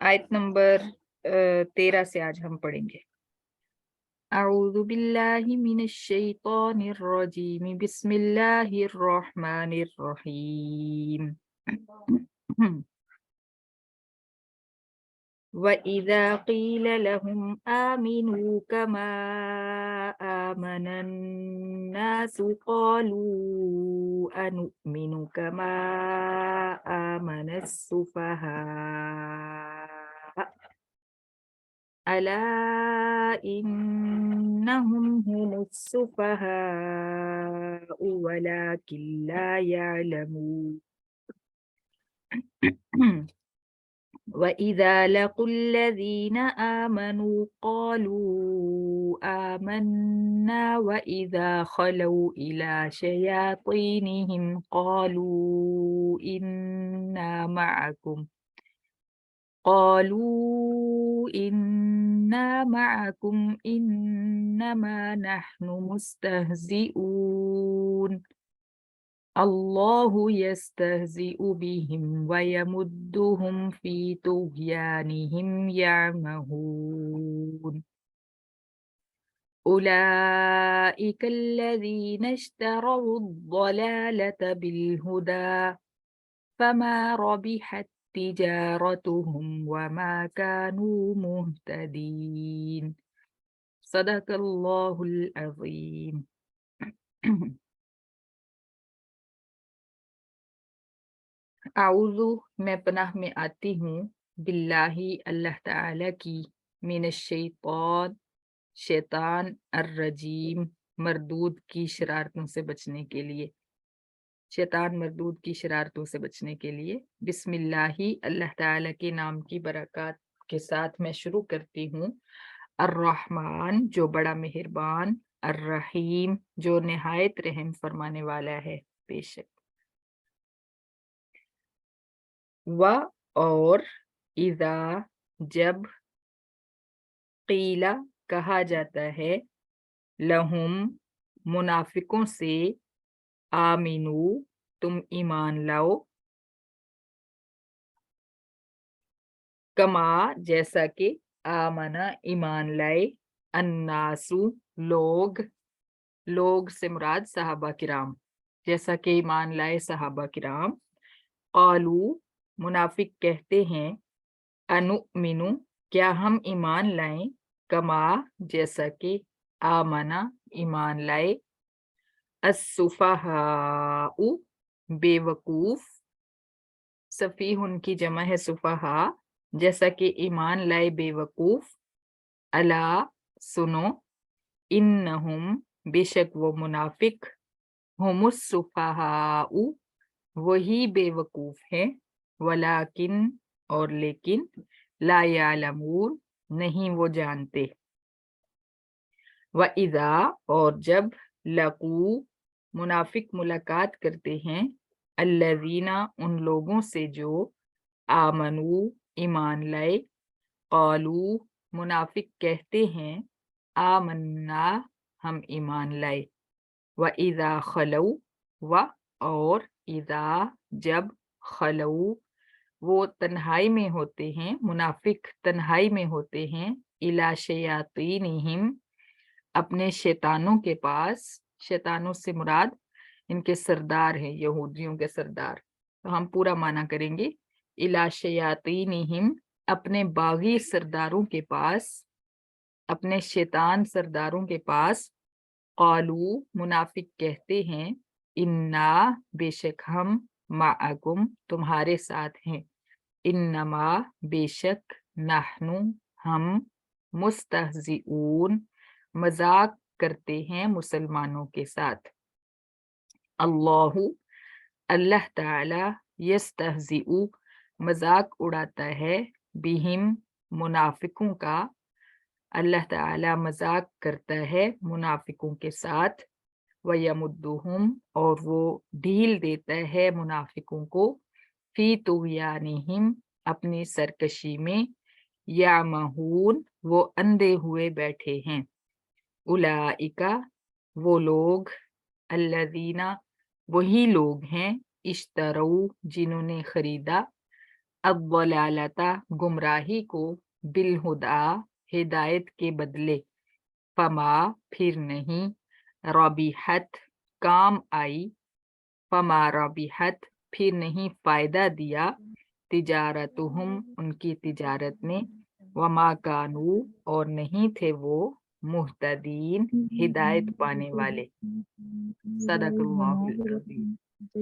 आयत नंबर 13 से आज हम पढ़ेंगे। अऊज़ु बिल्लाहि मिनश शैतानिर रजीम बिस्मिल्लाहिर रहमानिर रहीम। वइज़ा क़ील लहुम आमिनू कमा आमनन नासु क़ालू अनुमिनु कमा आमनस सुफ़हा अला इन्नहुम हुमुस सुफ़हाउ वलाकिन ला यअलमून। وَإِذَا لَقُوا الَّذِينَ آمَنُوا قَالُوا آمَنَّا وَإِذَا خَلَوْا إِلَى شَيَاطِينِهِمْ قَالُوا إِنَّا مَعَكُمْ إِنَّمَا نَحْنُ مُسْتَهْزِئُونَ الله يستهزئ بهم ويمدهم في طغيانهم يعمهون أولئك الذين اشتروا الضلالة بالهدى فما ربحت تجارتهم وما كانوا مهتدين صدق الله العظيم۔ आऊज़ु मैं पनाह में आती हूँ बिल्लाही अल्लाह ताला की मिनश शैतान अर्रजीम मरदूद की शरारतों से बचने के लिए, शैतान मरदूद की शरारतों से बचने के लिए। बिस्मिल्लाही अल्लाह ताला के नाम की बरकत के साथ मैं शुरू करती हूँ। अर्रहमान जो बड़ा मेहरबान, अर्रहीम जो निहायत रहम फरमाने वाला है। बेशक व और इज़ा जब क़ीला कहा जाता है लहुम मुनाफिकों से आमिनू तुम ईमान लाओ कमा जैसा कि आमना ईमान लाए अन्नासु लोग से मुराद सहाबा किराम, जैसा कि ईमान लाए सहाबा किराम। क़ालू मुनाफिक कहते हैं अनुमिनु क्या हम ईमान लाएं कमा जैसा कि आमना ईमान लाए अस्सुफहाउ बेवकूफ, सफीह उनकी जमा है सुफहा, जैसा कि ईमान लाए बेवकूफ। अला सुनो इन्नहुम बेशक वो मुनाफिक हुमुस सुफहाउ वही बेवकूफ है, वलाकिन और लेकिन ला यालमून नहीं वो जानते। व इज़ा और जब लकू मुनाफिक मुलाकात करते हैं अल्लज़ीना उन लोगों से जो आमनू ईमान लाए, क़ालू मुनाफिक कहते हैं आमन्ना हम ईमान लाए। व इज़ा खलऊ व और इज़ा जब खलऊ वो तन्हाई में होते हैं, मुनाफिक तन्हाई में होते हैं, इला शयातीनिहिम अपने शैतानों के पास, शैतानों से मुराद इनके सरदार हैं, यहूदियों के सरदार। तो हम पूरा माना करेंगे इला शयातीनिहिम अपने बागी सरदारों के पास, अपने शैतान सरदारों के पास। क़ालू मुनाफिक कहते हैं इन्ना बेशक हम माअकुम तुम्हारे साथ हैं, इन्नमा बेशक नहनु हम मुस्तहज़िऊन मजाक करते हैं मुसलमानों के साथ। अल्लाहु अल्लाह ताला यस्तहज़िउ मजाक उड़ाता है बिहिम मुनाफिकों का, अल्लाह ताला मजाक करता है मुनाफिकों के साथ। वयमुद्दुहुम और वो ढील देता है मुनाफिकों को फी तुग़यानिहिम अपनी सरकशी में, यामहून वो अंधे हुए बैठे हैं। उलाइका वो लोग, अल्लज़ीना वही लोग हैं, इश्तरऊ जिन्होंने खरीदा, الضلالتا گمراہی کو، بالہدا ہدایت کے بدلے، فما پھر نہیں، ربیحت کام آئی، فما ربیحت پھر نہیں فائدہ دیا، تجارتہم ان کی تجارت نے، وما کانو اور نہیں تھے وہ، مہتدین ہدایت پانے والے۔ صدق اللہ العظیم۔